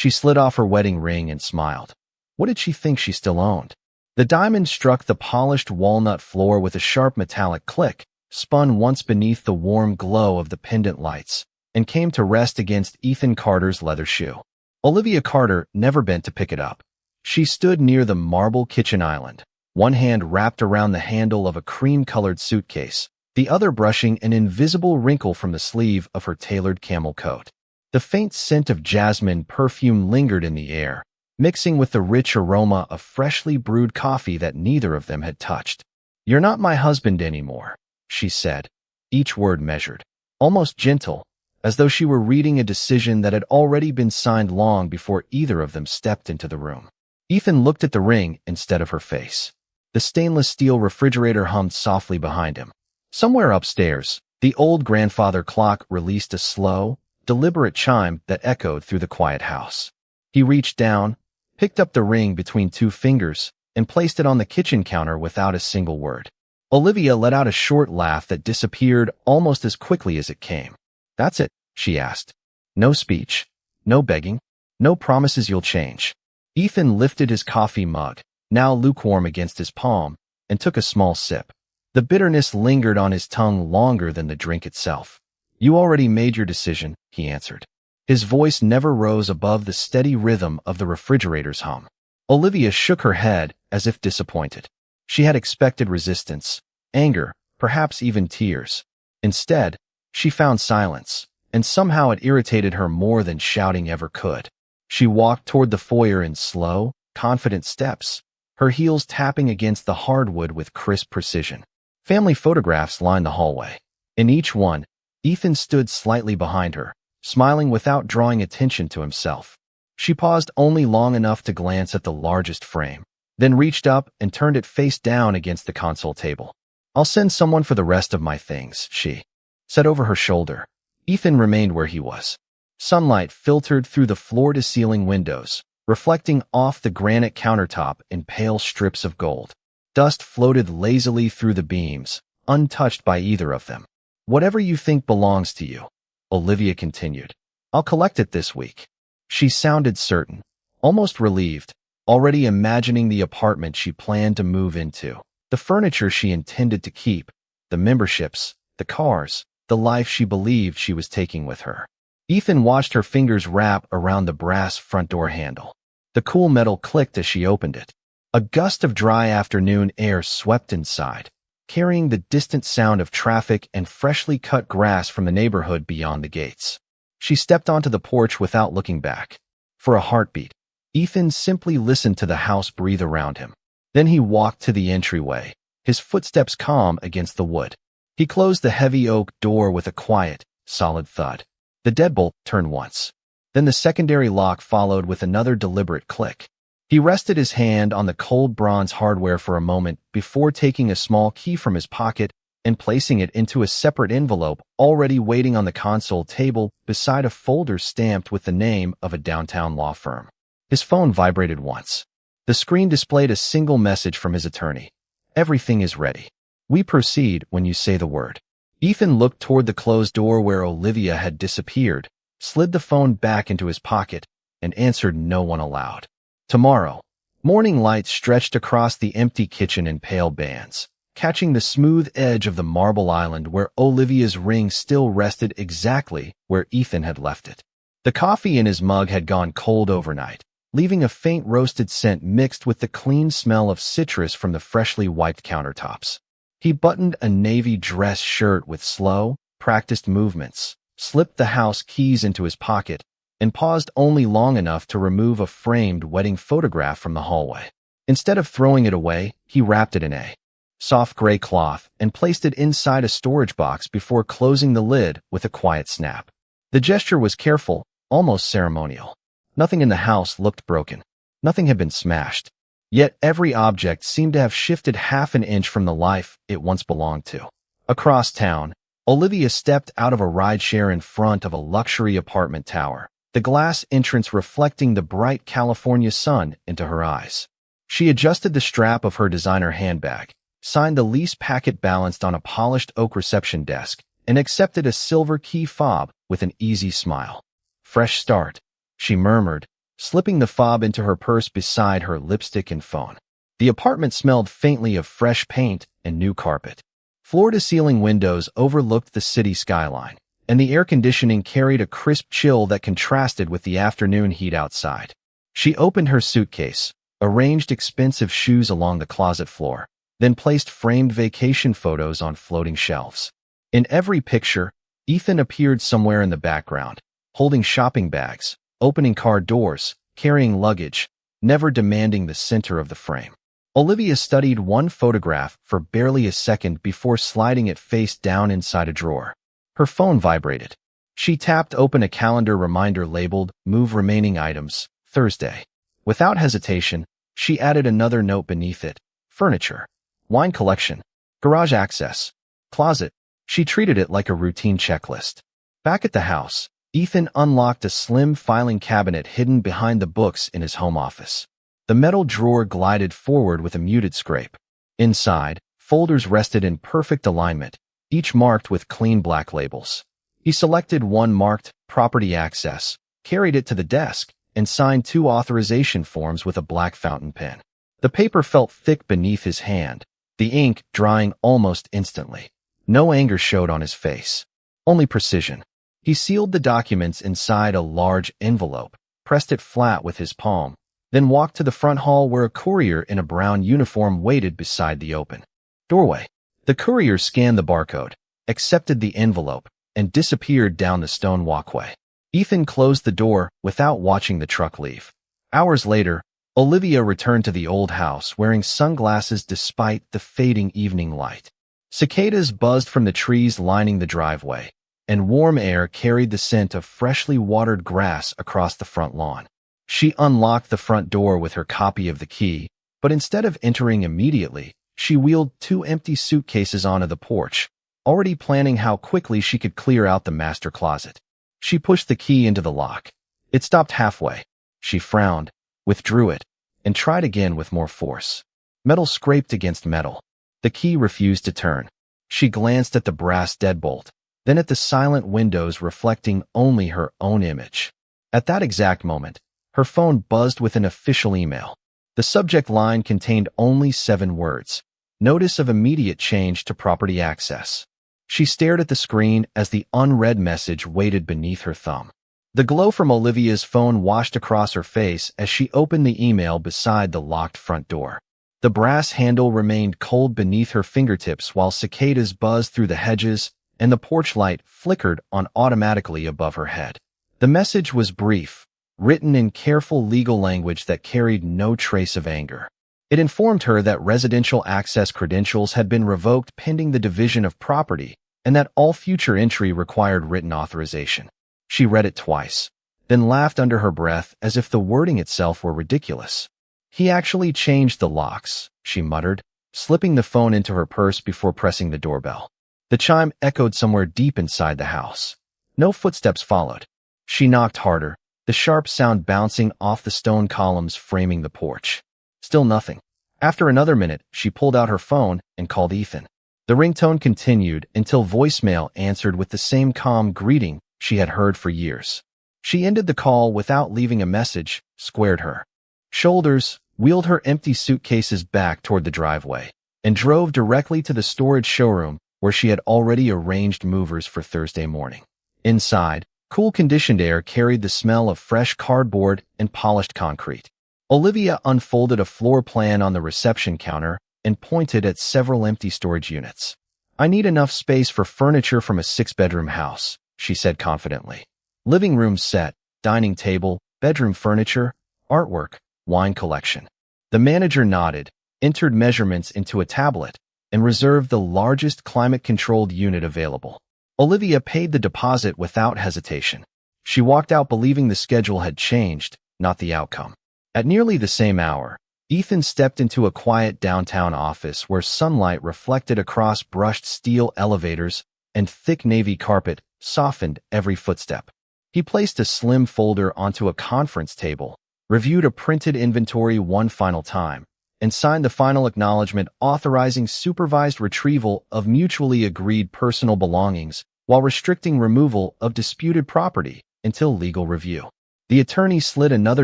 She slid off her wedding ring and smiled. What did she think she still owned? The diamond struck the polished walnut floor with a sharp metallic click, spun once beneath the warm glow of the pendant lights, and came to rest against Ethan Carter's leather shoe. Olivia Carter never bent to pick it up. She stood near the marble kitchen island, one hand wrapped around the handle of a cream-colored suitcase, the other brushing an invisible wrinkle from the sleeve of her tailored camel coat. The faint scent of jasmine perfume lingered in the air, mixing with the rich aroma of freshly brewed coffee that neither of them had touched. "You're not my husband anymore," she said, each word measured, almost gentle, as though she were reading a decision that had already been signed long before either of them stepped into the room. Ethan looked at the ring instead of her face. The stainless steel refrigerator hummed softly behind him. Somewhere upstairs, the old grandfather clock released a slow, deliberate chime that echoed through the quiet house. He reached down, picked up the ring between two fingers, and placed it on the kitchen counter without a single word. Olivia let out a short laugh that disappeared almost as quickly as it came. "That's it?" she asked. "No speech, no begging, no promises you'll change." Ethan lifted his coffee mug, now lukewarm against his palm, and took a small sip. The bitterness lingered on his tongue longer than the drink itself. "You already made your decision," he answered. His voice never rose above the steady rhythm of the refrigerator's hum. Olivia shook her head as if disappointed. She had expected resistance, anger, perhaps even tears. Instead, she found silence, and somehow it irritated her more than shouting ever could. She walked toward the foyer in slow, confident steps, her heels tapping against the hardwood with crisp precision. Family photographs lined the hallway. In each one, Ethan stood slightly behind her, smiling without drawing attention to himself. She paused only long enough to glance at the largest frame, then reached up and turned it face down against the console table. "I'll send someone for the rest of my things," she said over her shoulder. Ethan remained where he was. Sunlight filtered through the floor-to-ceiling windows, reflecting off the granite countertop in pale strips of gold. Dust floated lazily through the beams, untouched by either of them. "Whatever you think belongs to you," Olivia continued. "I'll collect it this week." She sounded certain, almost relieved, already imagining the apartment she planned to move into, the furniture she intended to keep, the memberships, the cars, the life she believed she was taking with her. Ethan watched her fingers wrap around the brass front door handle. The cool metal clicked as she opened it. A gust of dry afternoon air swept inside, carrying the distant sound of traffic and freshly cut grass from the neighborhood beyond the gates. She stepped onto the porch without looking back. For a heartbeat, Ethan simply listened to the house breathe around him. Then he walked to the entryway, his footsteps calm against the wood. He closed the heavy oak door with a quiet, solid thud. The deadbolt turned once. Then the secondary lock followed with another deliberate click. He rested his hand on the cold bronze hardware for a moment before taking a small key from his pocket and placing it into a separate envelope already waiting on the console table beside a folder stamped with the name of a downtown law firm. His phone vibrated once. The screen displayed a single message from his attorney. "Everything is ready. We proceed when you say the word." Ethan looked toward the closed door where Olivia had disappeared, slid the phone back into his pocket, and answered no one aloud. Tomorrow, morning light stretched across the empty kitchen in pale bands, catching the smooth edge of the marble island where Olivia's ring still rested exactly where Ethan had left it. The coffee in his mug had gone cold overnight, leaving a faint roasted scent mixed with the clean smell of citrus from the freshly wiped countertops. He buttoned a navy dress shirt with slow, practiced movements, slipped the house keys into his pocket, and paused only long enough to remove a framed wedding photograph from the hallway. Instead of throwing it away, he wrapped it in a soft gray cloth and placed it inside a storage box before closing the lid with a quiet snap. The gesture was careful, almost ceremonial. Nothing in the house looked broken. Nothing had been smashed. Yet every object seemed to have shifted half an inch from the life it once belonged to. Across town, Olivia stepped out of a rideshare in front of a luxury apartment tower, the glass entrance reflecting the bright California sun into her eyes. She adjusted the strap of her designer handbag, signed the lease packet balanced on a polished oak reception desk, and accepted a silver key fob with an easy smile. "Fresh start," she murmured, slipping the fob into her purse beside her lipstick and phone. The apartment smelled faintly of fresh paint and new carpet. Floor-to-ceiling windows overlooked the city skyline, and the air conditioning carried a crisp chill that contrasted with the afternoon heat outside. She opened her suitcase, arranged expensive shoes along the closet floor, then placed framed vacation photos on floating shelves. In every picture, Ethan appeared somewhere in the background, holding shopping bags, opening car doors, carrying luggage, never demanding the center of the frame. Olivia studied one photograph for barely a second before sliding it face down inside a drawer. Her phone vibrated. She tapped open a calendar reminder labeled "Move remaining items, Thursday." Without hesitation, she added another note beneath it: furniture, wine collection, garage access, closet. She treated it like a routine checklist. Back at the house, Ethan unlocked a slim filing cabinet hidden behind the books in his home office. The metal drawer glided forward with a muted scrape. Inside, folders rested in perfect alignment, each marked with clean black labels. He selected one marked Property Access, carried it to the desk, and signed 2 authorization forms with a black fountain pen. The paper felt thick beneath his hand, the ink drying almost instantly. No anger showed on his face, only precision. He sealed the documents inside a large envelope, pressed it flat with his palm, then walked to the front hall where a courier in a brown uniform waited beside the open doorway. The courier scanned the barcode, accepted the envelope, and disappeared down the stone walkway. Ethan closed the door without watching the truck leave. Hours later, Olivia returned to the old house wearing sunglasses despite the fading evening light. Cicadas buzzed from the trees lining the driveway, and warm air carried the scent of freshly watered grass across the front lawn. She unlocked the front door with her copy of the key, but instead of entering immediately, she wheeled 2 empty suitcases onto the porch, already planning how quickly she could clear out the master closet. She pushed the key into the lock. It stopped halfway. She frowned, withdrew it, and tried again with more force. Metal scraped against metal. The key refused to turn. She glanced at the brass deadbolt, then at the silent windows reflecting only her own image. At that exact moment, her phone buzzed with an official email. The subject line contained only 7 words: notice of immediate change to property access. She stared at the screen as the unread message waited beneath her thumb. The glow from Olivia's phone washed across her face as she opened the email beside the locked front door. The brass handle remained cold beneath her fingertips while cicadas buzzed through the hedges and the porch light flickered on automatically above her head. The message was brief, written in careful legal language that carried no trace of anger. It informed her that residential access credentials had been revoked pending the division of property and that all future entry required written authorization. She read it twice, then laughed under her breath as if the wording itself were ridiculous. He actually changed the locks, she muttered, slipping the phone into her purse before pressing the doorbell. The chime echoed somewhere deep inside the house. No footsteps followed. She knocked harder, the sharp sound bouncing off the stone columns framing the porch. Still nothing. After another minute, she pulled out her phone and called Ethan. The ringtone continued until voicemail answered with the same calm greeting she had heard for years. She ended the call without leaving a message, squared her shoulders, wheeled her empty suitcases back toward the driveway, and drove directly to the storage showroom where she had already arranged movers for Thursday morning. Inside, cool conditioned air carried the smell of fresh cardboard and polished concrete. Olivia unfolded a floor plan on the reception counter and pointed at several empty storage units. "I need enough space for furniture from a 6-bedroom house," she said confidently. "Living room set, dining table, bedroom furniture, artwork, wine collection." The manager nodded, entered measurements into a tablet, and reserved the largest climate-controlled unit available. Olivia paid the deposit without hesitation. She walked out believing the schedule had changed, not the outcome. At nearly the same hour, Ethan stepped into a quiet downtown office where sunlight reflected across brushed steel elevators and thick navy carpet softened every footstep. He placed a slim folder onto a conference table, reviewed a printed inventory one final time, and signed the final acknowledgement authorizing supervised retrieval of mutually agreed personal belongings while restricting removal of disputed property until legal review. The attorney slid another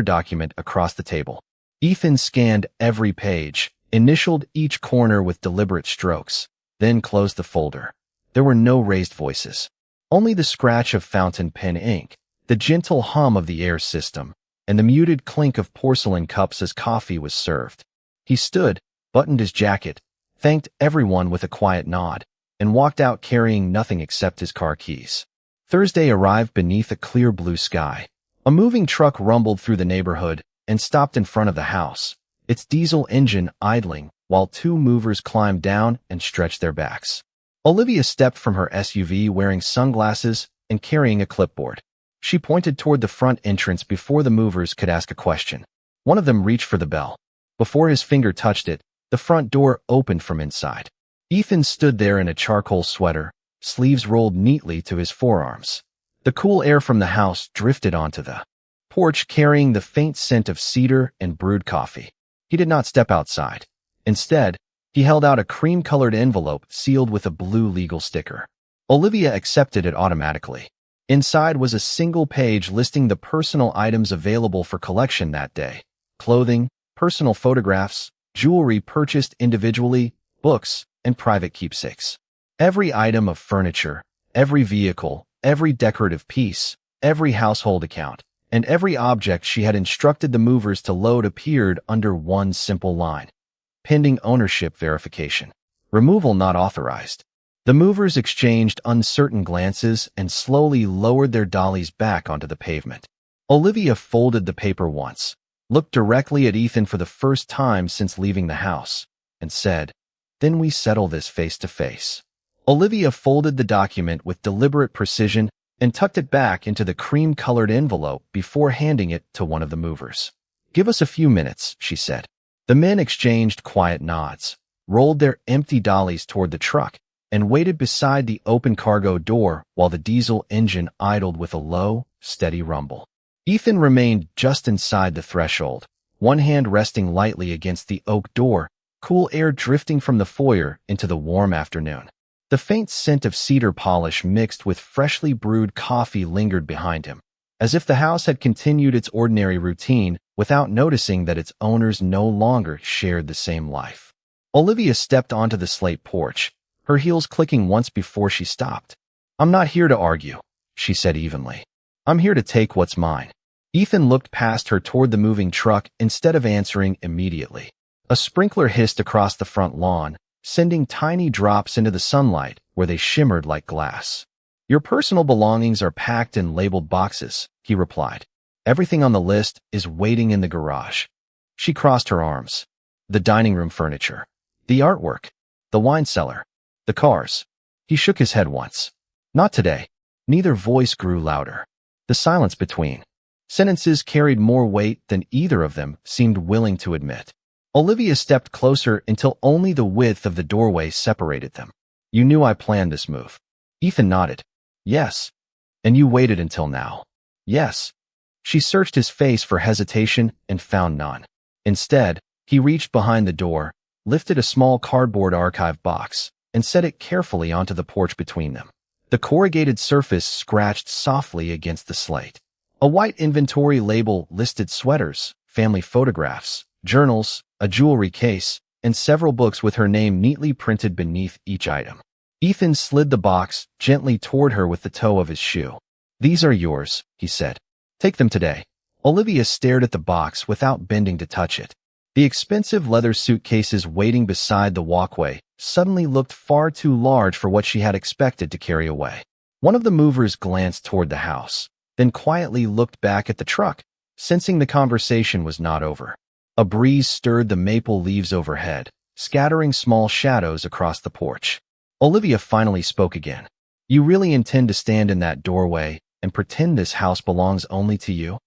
document across the table. Ethan scanned every page, initialed each corner with deliberate strokes, then closed the folder. There were no raised voices. Only the scratch of fountain pen ink, the gentle hum of the air system, and the muted clink of porcelain cups as coffee was served. He stood, buttoned his jacket, thanked everyone with a quiet nod, and walked out carrying nothing except his car keys. Thursday arrived beneath a clear blue sky. A moving truck rumbled through the neighborhood and stopped in front of the house, its diesel engine idling while two movers climbed down and stretched their backs. Olivia stepped from her SUV wearing sunglasses and carrying a clipboard. She pointed toward the front entrance before the movers could ask a question. One of them reached for the bell. Before his finger touched it, the front door opened from inside. Ethan stood there in a charcoal sweater, sleeves rolled neatly to his forearms. The cool air from the house drifted onto the porch, carrying the faint scent of cedar and brewed coffee. He did not step outside. Instead, he held out a cream-colored envelope sealed with a blue legal sticker. Olivia accepted it automatically. Inside was a single page listing the personal items available for collection that day: clothing, personal photographs, jewelry purchased individually, books, and private keepsakes. Every item of furniture, every vehicle, every decorative piece, every household account, and every object she had instructed the movers to load appeared under one simple line: pending ownership verification. Removal not authorized. The movers exchanged uncertain glances and slowly lowered their dollies back onto the pavement. Olivia folded the paper once, looked directly at Ethan for the first time since leaving the house, and said, "Then we settle this face to face." Olivia folded the document with deliberate precision and tucked it back into the cream-colored envelope before handing it to one of the movers. "Give us a few minutes," she said. The men exchanged quiet nods, rolled their empty dollies toward the truck, and waited beside the open cargo door while the diesel engine idled with a low, steady rumble. Ethan remained just inside the threshold, one hand resting lightly against the oak door, cool air drifting from the foyer into the warm afternoon. The faint scent of cedar polish mixed with freshly brewed coffee lingered behind him, as if the house had continued its ordinary routine without noticing that its owners no longer shared the same life. Olivia stepped onto the slate porch, her heels clicking once before she stopped. "I'm not here to argue," she said evenly. "I'm here to take what's mine." Ethan looked past her toward the moving truck instead of answering immediately. A sprinkler hissed across the front lawn, sending tiny drops into the sunlight where they shimmered like glass. "Your personal belongings are packed in labeled boxes," he replied. "Everything on the list is waiting in the garage." She crossed her arms. "The dining room furniture, the artwork, the wine cellar, the cars." He shook his head once. "Not today." Neither voice grew louder. The silence between sentences carried more weight than either of them seemed willing to admit. Olivia stepped closer until only the width of the doorway separated them. "You knew I planned this move." Ethan nodded. "Yes." "And you waited until now." "Yes." She searched his face for hesitation and found none. Instead, he reached behind the door, lifted a small cardboard archive box, and set it carefully onto the porch between them. The corrugated surface scratched softly against the slate. A white inventory label listed sweaters, family photographs, journals, a jewelry case, and several books with her name neatly printed beneath each item. Ethan slid the box gently toward her with the toe of his shoe. "These are yours," he said. "Take them today." Olivia stared at the box without bending to touch it. The expensive leather suitcases waiting beside the walkway suddenly looked far too large for what she had expected to carry away. One of the movers glanced toward the house, then quietly looked back at the truck, sensing the conversation was not over. A breeze stirred the maple leaves overhead, scattering small shadows across the porch. Olivia finally spoke again. "You really intend to stand in that doorway and pretend this house belongs only to you?"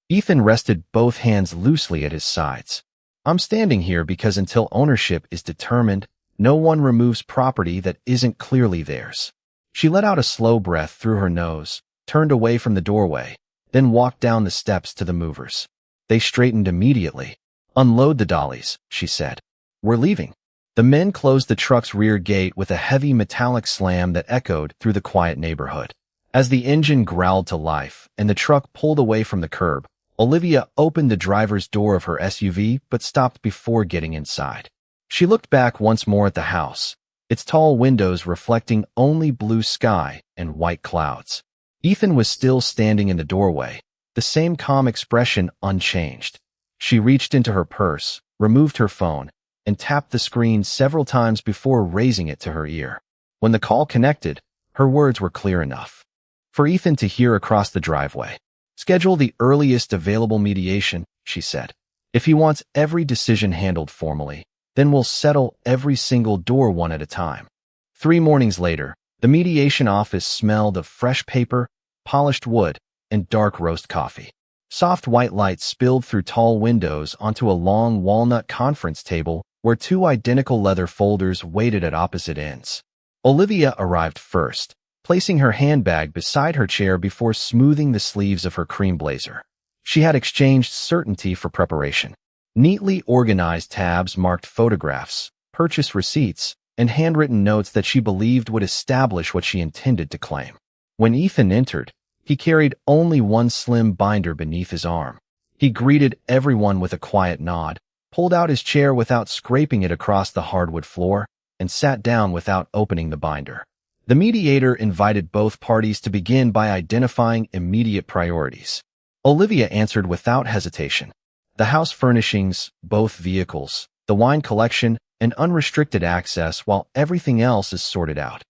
Ethan rested both hands loosely at his sides. "I'm standing here because until ownership is determined, no one removes property that isn't clearly theirs." She let out a slow breath through her nose, turned away from the doorway, then walked down the steps to the movers. They straightened immediately. "Unload the dollies," she said. "We're leaving." The men closed the truck's rear gate with a heavy metallic slam that echoed through the quiet neighborhood. As the engine growled to life and the truck pulled away from the curb, Olivia opened the driver's door of her SUV but stopped before getting inside. She looked back once more at the house, its tall windows reflecting only blue sky and white clouds. Ethan was still standing in the doorway, the same calm expression unchanged. She reached into her purse, removed her phone, and tapped the screen several times before raising it to her ear. When the call connected, her words were clear enough for Ethan to hear across the driveway. "Schedule the earliest available mediation," she said. "If he wants every decision handled formally, then we'll settle every single door one at a time." 3 mornings later, the mediation office smelled of fresh paper, polished wood, and dark roast coffee. Soft white light spilled through tall windows onto a long walnut conference table where 2 identical leather folders waited at opposite ends. Olivia arrived first, placing her handbag beside her chair before smoothing the sleeves of her cream blazer. She had exchanged certainty for preparation. Neatly organized tabs marked photographs, purchase receipts, and handwritten notes that she believed would establish what she intended to claim. When Ethan entered, he carried only one slim binder beneath his arm. He greeted everyone with a quiet nod, pulled out his chair without scraping it across the hardwood floor, and sat down without opening the binder. The mediator invited both parties to begin by identifying immediate priorities. Olivia answered without hesitation. The house furnishings, both vehicles, the wine collection, and unrestricted access while everything else is sorted out.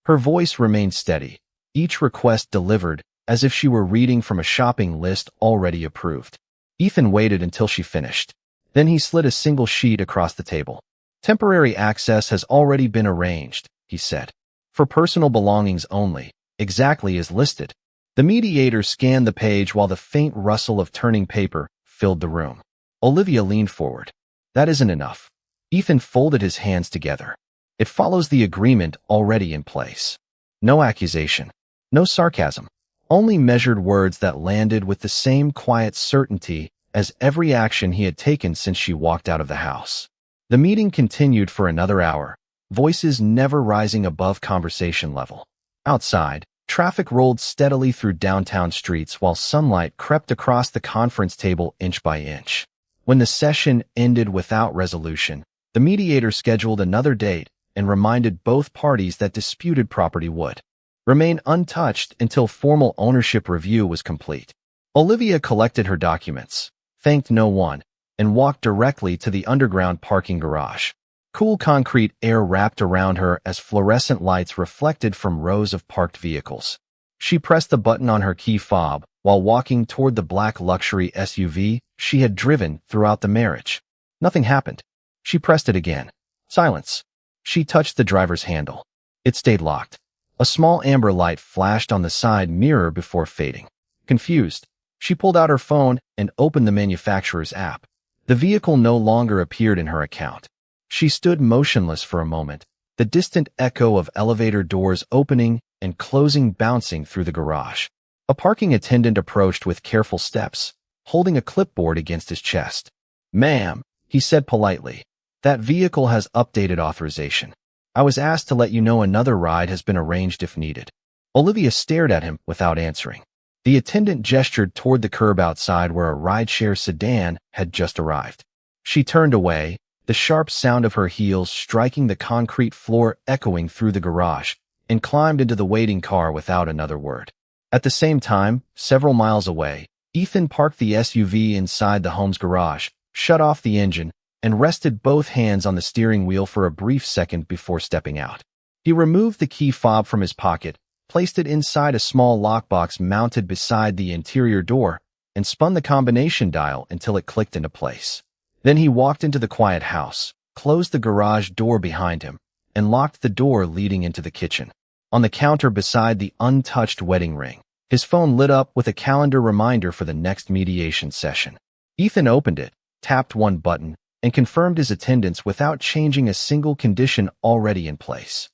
Her voice remained steady, each request delivered as if she were reading from a shopping list already approved. Ethan waited until she finished. Then he slid a single sheet across the table. "Temporary access has already been arranged," he said. "For personal belongings only, exactly as listed." The mediator scanned the page while the faint rustle of turning paper filled the room. Olivia leaned forward. "That isn't enough." Ethan folded his hands together. "It follows the agreement already in place." No accusation, no sarcasm, only measured words that landed with the same quiet certainty as every action he had taken since she walked out of the house. The meeting continued for another hour, voices never rising above conversation level. Outside, traffic rolled steadily through downtown streets while sunlight crept across the conference table inch by inch. When the session ended without resolution, the mediator scheduled another date and reminded both parties that disputed property would remain untouched until formal ownership review was complete. Olivia collected her documents, thanked no one, and walked directly to the underground parking garage. Cool concrete air wrapped around her as fluorescent lights reflected from rows of parked vehicles. She pressed the button on her key fob while walking toward the black luxury SUV she had driven throughout the marriage. Nothing happened. She pressed it again. Silence. She touched the driver's handle. It stayed locked. A small amber light flashed on the side mirror before fading. Confused, she pulled out her phone and opened the manufacturer's app. The vehicle no longer appeared in her account. She stood motionless for a moment, the distant echo of elevator doors opening and closing bouncing through the garage. A parking attendant approached with careful steps, holding a clipboard against his chest. "Ma'am," he said politely, "that vehicle has updated authorization. I was asked to let you know another ride has been arranged if needed." Olivia stared at him without answering. The attendant gestured toward the curb outside where a rideshare sedan had just arrived. She turned away, the sharp sound of her heels striking the concrete floor echoing through the garage, and climbed into the waiting car without another word. At the same time, several miles away, Ethan parked the SUV inside the home's garage, shut off the engine, and rested both hands on the steering wheel for a brief second before stepping out. He removed the key fob from his pocket, placed it inside a small lockbox mounted beside the interior door, and spun the combination dial until it clicked into place. Then he walked into the quiet house, closed the garage door behind him, and locked the door leading into the kitchen. On the counter beside the untouched wedding ring, his phone lit up with a calendar reminder for the next mediation session. Ethan opened it, tapped one button, and confirmed his attendance without changing a single condition already in place.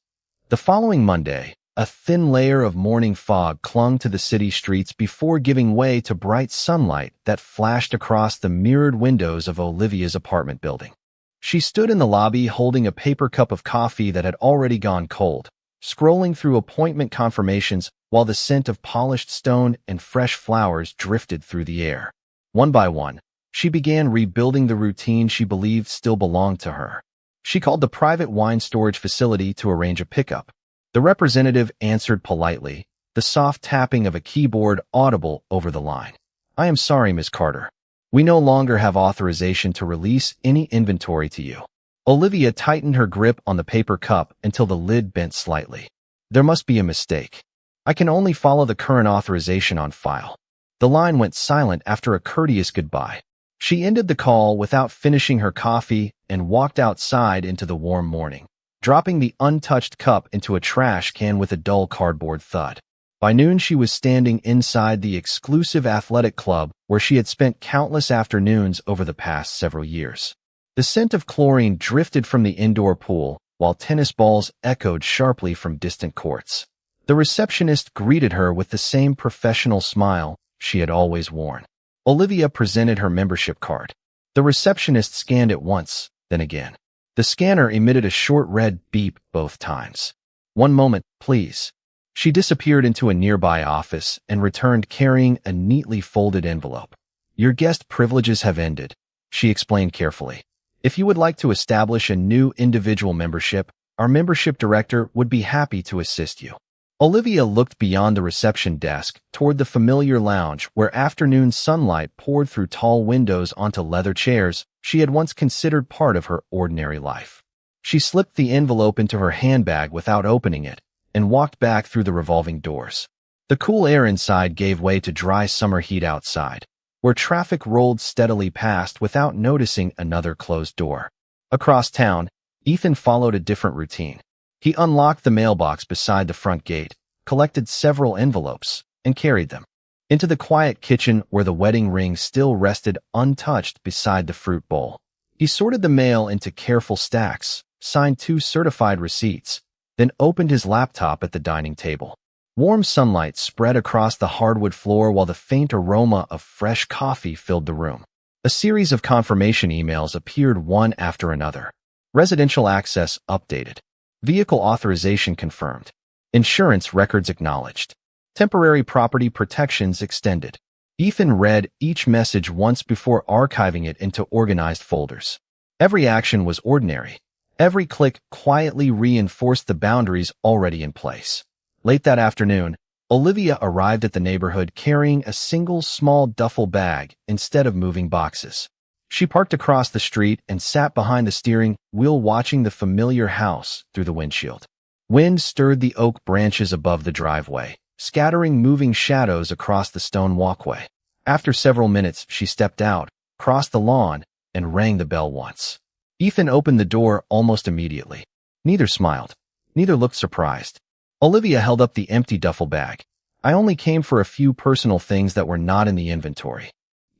The following Monday, a thin layer of morning fog clung to the city streets before giving way to bright sunlight that flashed across the mirrored windows of Olivia's apartment building. She stood in the lobby holding a paper cup of coffee that had already gone cold, scrolling through appointment confirmations while the scent of polished stone and fresh flowers drifted through the air. One by one, she began rebuilding the routine she believed still belonged to her. She called the private wine storage facility to arrange a pickup. The representative answered politely, the soft tapping of a keyboard audible over the line. "I am sorry, Ms. Carter. We no longer have authorization to release any inventory to you." Olivia tightened her grip on the paper cup until the lid bent slightly. "There must be a mistake. I can only follow the current authorization on file." The line went silent after a courteous goodbye. She ended the call without finishing her coffee and walked outside into the warm morning, dropping the untouched cup into a trash can with a dull cardboard thud. By noon, she was standing inside the exclusive athletic club where she had spent countless afternoons over the past several years. The scent of chlorine drifted from the indoor pool, while tennis balls echoed sharply from distant courts. The receptionist greeted her with the same professional smile she had always worn. Olivia presented her membership card. The receptionist scanned it once, then again. The scanner emitted a short red beep both times. "One moment, please." She disappeared into a nearby office and returned carrying a neatly folded envelope. "Your guest privileges have ended," she explained carefully. "If you would like to establish a new individual membership, our membership director would be happy to assist you." Olivia looked beyond the reception desk toward the familiar lounge where afternoon sunlight poured through tall windows onto leather chairs she had once considered part of her ordinary life. She slipped the envelope into her handbag without opening it and walked back through the revolving doors. The cool air inside gave way to dry summer heat outside, where traffic rolled steadily past without noticing another closed door. Across town, Ethan followed a different routine. He unlocked the mailbox beside the front gate, collected several envelopes, and carried them into the quiet kitchen where the wedding ring still rested untouched beside the fruit bowl. He sorted the mail into careful stacks, signed 2 certified receipts, then opened his laptop at the dining table. Warm sunlight spread across the hardwood floor while the faint aroma of fresh coffee filled the room. A series of confirmation emails appeared one after another. Residential access updated. Vehicle authorization confirmed. Insurance records acknowledged. Temporary property protections extended. Ethan read each message once before archiving it into organized folders. Every action was ordinary. Every click quietly reinforced the boundaries already in place. Late that afternoon, Olivia arrived at the neighborhood carrying a single small duffel bag instead of moving boxes. She parked across the street and sat behind the steering wheel watching the familiar house through the windshield. Wind stirred the oak branches above the driveway, scattering moving shadows across the stone walkway. After several minutes, she stepped out, crossed the lawn, and rang the bell once. Ethan opened the door almost immediately. Neither smiled. Neither looked surprised. Olivia held up the empty duffel bag. "I only came for a few personal things that were not in the inventory."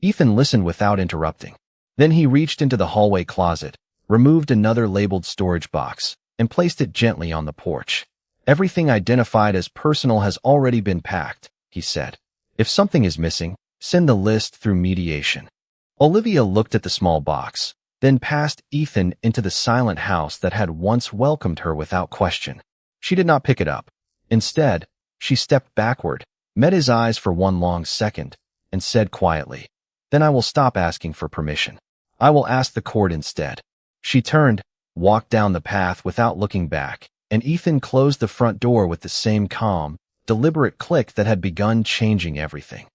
Ethan listened without interrupting. Then he reached into the hallway closet, removed another labeled storage box, and placed it gently on the porch. "Everything identified as personal has already been packed," he said. "If something is missing, send the list through mediation." Olivia looked at the small box, then past Ethan into the silent house that had once welcomed her without question. She did not pick it up. Instead, she stepped backward, met his eyes for one long second, and said quietly, "Then I will stop asking for permission. I will ask the court instead." She turned, walked down the path without looking back, and Ethan closed the front door with the same calm, deliberate click that had begun changing everything.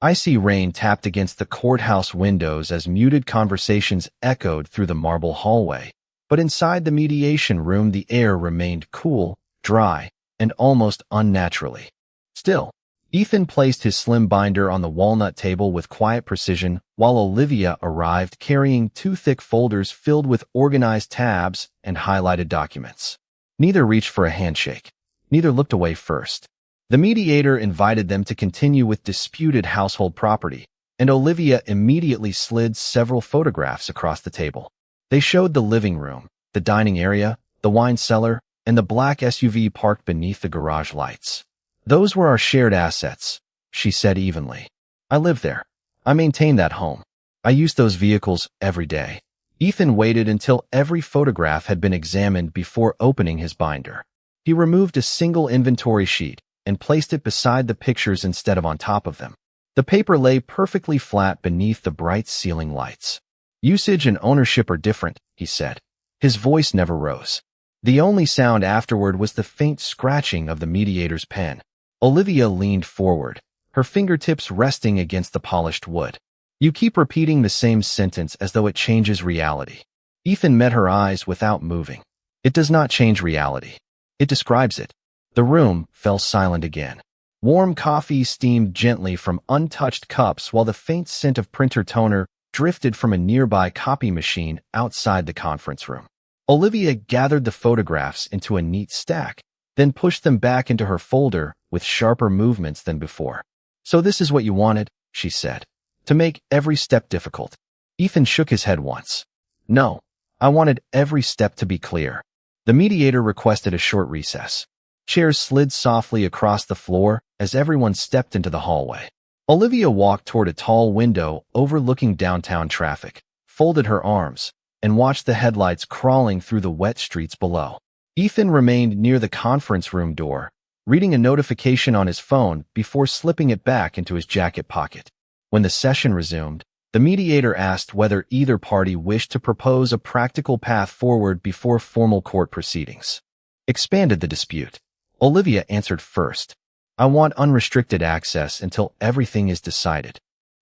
Icy rain tapped against the courthouse windows as muted conversations echoed through the marble hallway, but inside the mediation room the air remained cool, dry, and almost unnaturally still. Ethan placed his slim binder on the walnut table with quiet precision while Olivia arrived carrying 2 thick folders filled with organized tabs and highlighted documents. Neither reached for a handshake. Neither looked away first. The mediator invited them to continue with disputed household property, and Olivia immediately slid several photographs across the table. They showed the living room, the dining area, the wine cellar, and the black SUV parked beneath the garage lights. "Those were our shared assets," she said evenly. "I live there. I maintain that home. I use those vehicles every day." Ethan waited until every photograph had been examined before opening his binder. He removed a single inventory sheet and placed it beside the pictures instead of on top of them. The paper lay perfectly flat beneath the bright ceiling lights. "Usage and ownership are different," he said. His voice never rose. The only sound afterward was the faint scratching of the mediator's pen. Olivia leaned forward, her fingertips resting against the polished wood. "You keep repeating the same sentence as though it changes reality." Ethan met her eyes without moving. "It does not change reality. It describes it." The room fell silent again. Warm coffee steamed gently from untouched cups while the faint scent of printer toner drifted from a nearby copy machine outside the conference room. Olivia gathered the photographs into a neat stack, then pushed them back into her folder with sharper movements than before. "So this is what you wanted," she said, "to make every step difficult." Ethan shook his head once. "No, I wanted every step to be clear." The mediator requested a short recess. Chairs slid softly across the floor as everyone stepped into the hallway. Olivia walked toward a tall window overlooking downtown traffic, folded her arms, and watched the headlights crawling through the wet streets below. Ethan remained near the conference room door, reading a notification on his phone before slipping it back into his jacket pocket. When the session resumed, the mediator asked whether either party wished to propose a practical path forward before formal court proceedings. Expanded the dispute. Olivia answered first. "I want unrestricted access until everything is decided."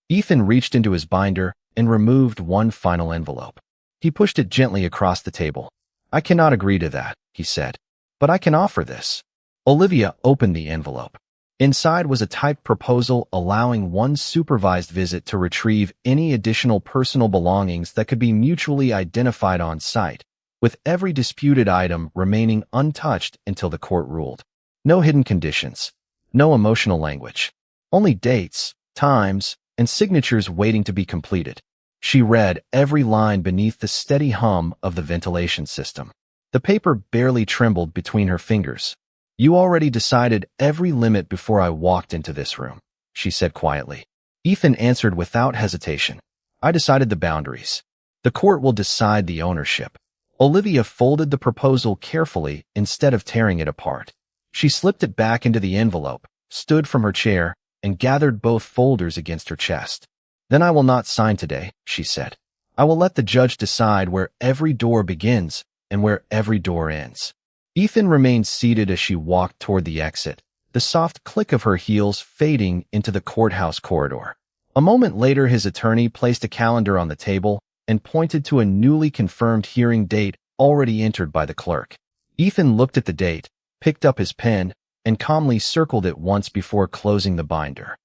Ethan reached into his binder and removed one final envelope. He pushed it gently across the table. "I cannot agree to that," he said, "but I can offer this." Olivia opened the envelope. Inside was a typed proposal allowing one supervised visit to retrieve any additional personal belongings that could be mutually identified on site, with every disputed item remaining untouched until the court ruled. No hidden conditions, no emotional language, only dates, times, and signatures waiting to be completed. She read every line beneath the steady hum of the ventilation system. The paper barely trembled between her fingers. "You already decided every limit before I walked into this room," she said quietly. Ethan answered without hesitation. "I decided the boundaries. The court will decide the ownership." Olivia folded the proposal carefully instead of tearing it apart. She slipped it back into the envelope, stood from her chair, and gathered both folders against her chest. "Then I will not sign today," she said. "I will let the judge decide where every door begins and where every door ends." Ethan remained seated as she walked toward the exit, the soft click of her heels fading into the courthouse corridor. A moment later, his attorney placed a calendar on the table and pointed to a newly confirmed hearing date already entered by the clerk. Ethan looked at the date, picked up his pen, and calmly circled it once before closing the binder.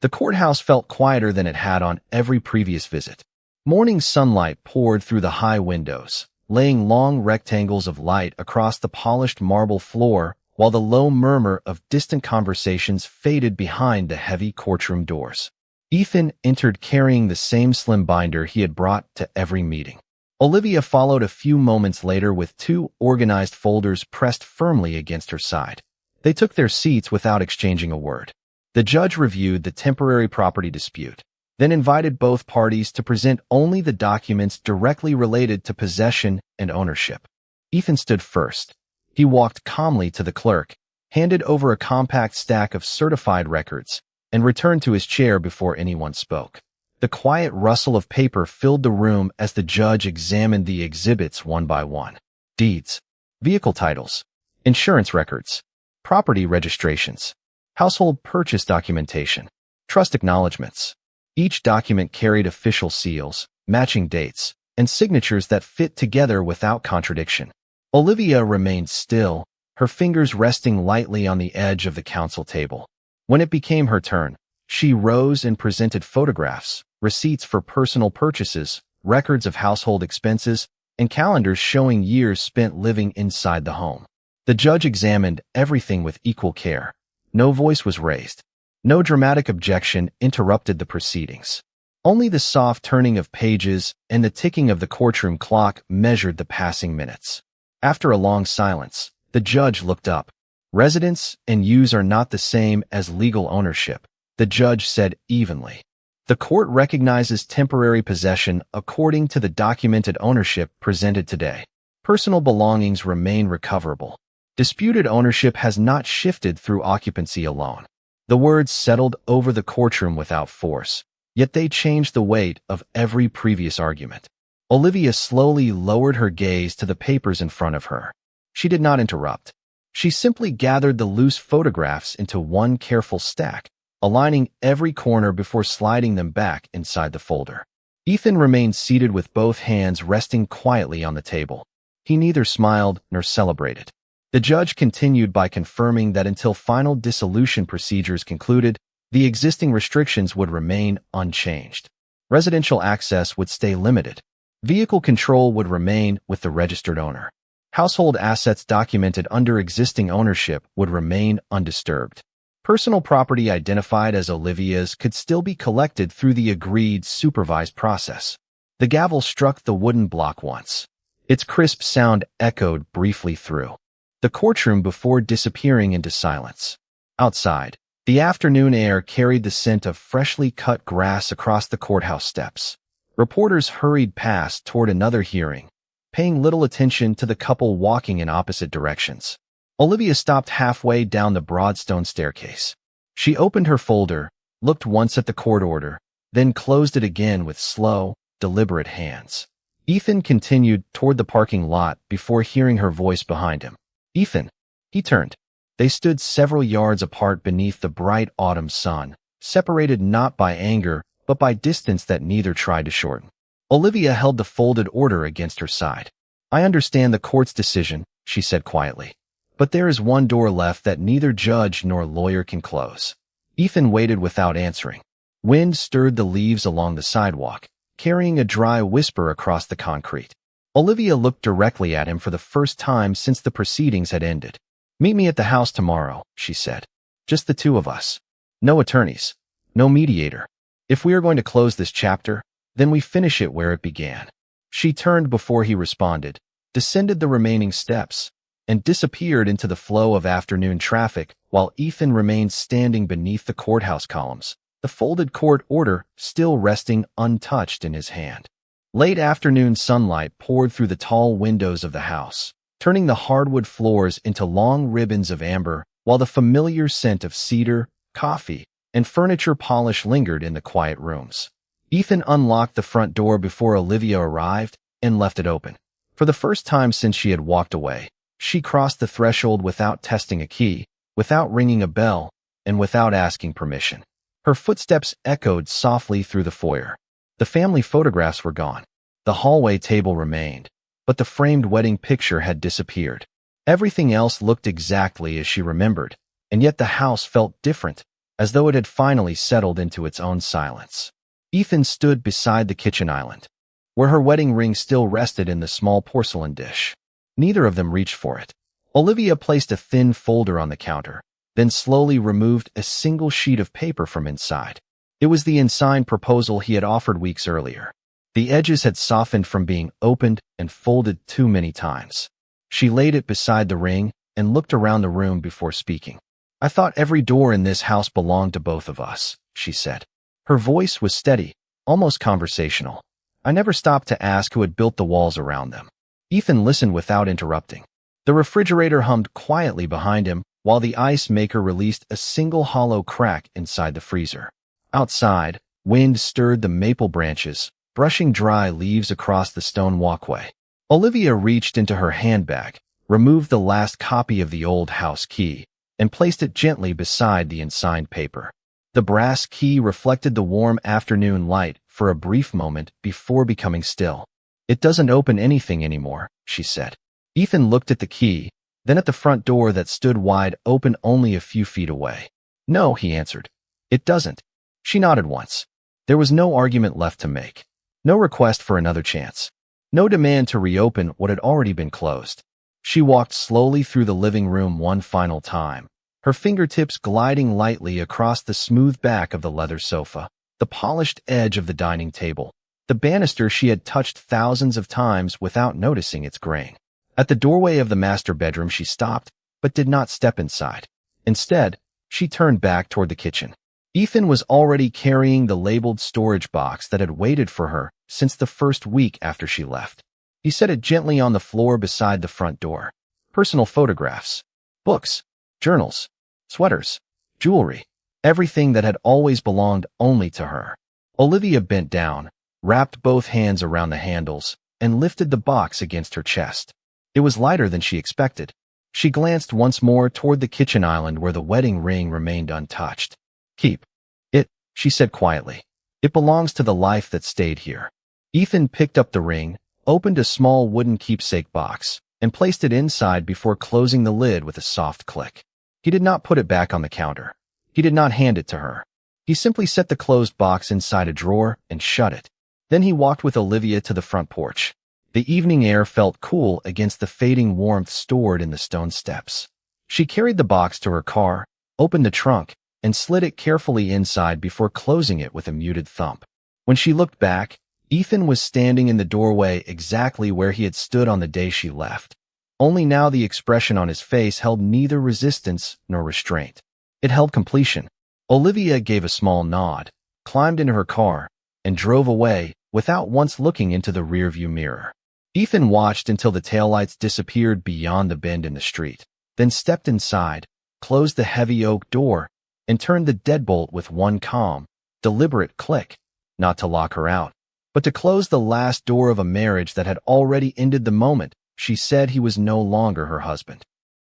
The courthouse felt quieter than it had on every previous visit. Morning sunlight poured through the high windows, laying long rectangles of light across the polished marble floor, while the low murmur of distant conversations faded behind the heavy courtroom doors. Ethan entered carrying the same slim binder he had brought to every meeting. Olivia followed a few moments later with two organized folders pressed firmly against her side. They took their seats without exchanging a word. The judge reviewed the temporary property dispute, then invited both parties to present only the documents directly related to possession and ownership. Ethan stood first. He walked calmly to the clerk, handed over a compact stack of certified records, and returned to his chair before anyone spoke. The quiet rustle of paper filled the room as the judge examined the exhibits one by one. Deeds, vehicle titles, insurance records, property registrations, household purchase documentation, trust acknowledgments. Each document carried official seals, matching dates, and signatures that fit together without contradiction. Olivia remained still, her fingers resting lightly on the edge of the counsel table. When it became her turn, she rose and presented photographs, receipts for personal purchases, records of household expenses, and calendars showing years spent living inside the home. The judge examined everything with equal care. No voice was raised. No dramatic objection interrupted the proceedings. Only the soft turning of pages and the ticking of the courtroom clock measured the passing minutes. After a long silence, the judge looked up. "Residence and use are not the same as legal ownership," the judge said evenly. "The court recognizes temporary possession according to the documented ownership presented today. Personal belongings remain recoverable. Disputed ownership has not shifted through occupancy alone. The words settled over the courtroom without force, yet they changed the weight of every previous argument. Olivia slowly lowered her gaze to the papers in front of her. She did not interrupt. She simply gathered the loose photographs into one careful stack, aligning every corner before sliding them back inside the folder. Ethan remained seated with both hands resting quietly on the table. He neither smiled nor celebrated. The judge continued by confirming that until final dissolution procedures concluded, the existing restrictions would remain unchanged. Residential access would stay limited. Vehicle control would remain with the registered owner. Household assets documented under existing ownership would remain undisturbed. Personal property identified as Olivia's could still be collected through the agreed supervised process. The gavel struck the wooden block once. Its crisp sound echoed briefly through the courtroom before disappearing into silence. Outside, the afternoon air carried the scent of freshly cut grass across the courthouse steps. Reporters hurried past toward another hearing, paying little attention to the couple walking in opposite directions. Olivia stopped halfway down the broad stone staircase. She opened her folder, looked once at the court order, then closed it again with slow, deliberate hands. Ethan continued toward the parking lot before hearing her voice behind him. "Ethan." He turned. They stood several yards apart beneath the bright autumn sun, separated not by anger, but by distance that neither tried to shorten. Olivia held the folded order against her side. "I understand the court's decision," she said quietly. "But there is one door left that neither judge nor lawyer can close." Ethan waited without answering. Wind stirred the leaves along the sidewalk, carrying a dry whisper across the concrete. Olivia looked directly at him for the first time since the proceedings had ended. "Meet me at the house tomorrow," she said. "Just the two of us. No attorneys. No mediator. If we are going to close this chapter, then we finish it where it began." She turned before he responded, descended the remaining steps, and disappeared into the flow of afternoon traffic while Ethan remained standing beneath the courthouse columns, the folded court order still resting untouched in his hand. Late afternoon sunlight poured through the tall windows of the house, turning the hardwood floors into long ribbons of amber, while the familiar scent of cedar, coffee, and furniture polish lingered in the quiet rooms. Ethan unlocked the front door before Olivia arrived and left it open. For the first time since she had walked away, she crossed the threshold without testing a key, without ringing a bell, and without asking permission. Her footsteps echoed softly through the foyer. The family photographs were gone. The hallway table remained, but the framed wedding picture had disappeared. Everything else looked exactly as she remembered, and yet the house felt different, as though it had finally settled into its own silence. Ethan stood beside the kitchen island, where her wedding ring still rested in the small porcelain dish. Neither of them reached for it. Olivia placed a thin folder on the counter, then slowly removed a single sheet of paper from inside. It was the unsigned proposal he had offered weeks earlier. The edges had softened from being opened and folded too many times. She laid it beside the ring and looked around the room before speaking. "I thought every door in this house belonged to both of us," she said. Her voice was steady, almost conversational. "I never stopped to ask who had built the walls around them." Ethan listened without interrupting. The refrigerator hummed quietly behind him, while the ice maker released a single hollow crack inside the freezer. Outside, wind stirred the maple branches, brushing dry leaves across the stone walkway. Olivia reached into her handbag, removed the last copy of the old house key, and placed it gently beside the unsigned paper. The brass key reflected the warm afternoon light for a brief moment before becoming still. "It doesn't open anything anymore," she said. Ethan looked at the key, then at the front door that stood wide open only a few feet away. "No," he answered. "It doesn't." She nodded once. There was no argument left to make. No request for another chance. No demand to reopen what had already been closed. She walked slowly through the living room one final time, her fingertips gliding lightly across the smooth back of the leather sofa, the polished edge of the dining table, the banister she had touched thousands of times without noticing its grain. At the doorway of the master bedroom she stopped, but did not step inside. Instead, she turned back toward the kitchen. Ethan was already carrying the labeled storage box that had waited for her since the first week after she left. He set it gently on the floor beside the front door. personal photographs, books, journals, sweaters, jewelry, everything that had always belonged only to her. Olivia bent down, wrapped both hands around the handles, and lifted the box against her chest. It was lighter than she expected. She glanced once more toward the kitchen island where the wedding ring remained untouched. Keep it, she said quietly. It belongs to the life that stayed here. Ethan picked up the ring, opened a small wooden keepsake box, and placed it inside before closing the lid with a soft click. He did not put it back on the counter. He did not hand it to her. He simply set the closed box inside a drawer and shut it. Then he walked with Olivia to the front porch. The evening air felt cool against the fading warmth stored in the stone steps. She carried the box to her car, opened the trunk, and slid it carefully inside before closing it with a muted thump. When she looked back, Ethan was standing in the doorway exactly where he had stood on the day she left. Only now the expression on his face held neither resistance nor restraint. It held completion. Olivia gave a small nod, climbed into her car, and drove away without once looking into the rearview mirror. Ethan watched until the taillights disappeared beyond the bend in the street, then stepped inside, closed the heavy oak door, and turned the deadbolt with one calm, deliberate click, not to lock her out, but to close the last door of a marriage that had already ended the moment she said he was no longer her husband.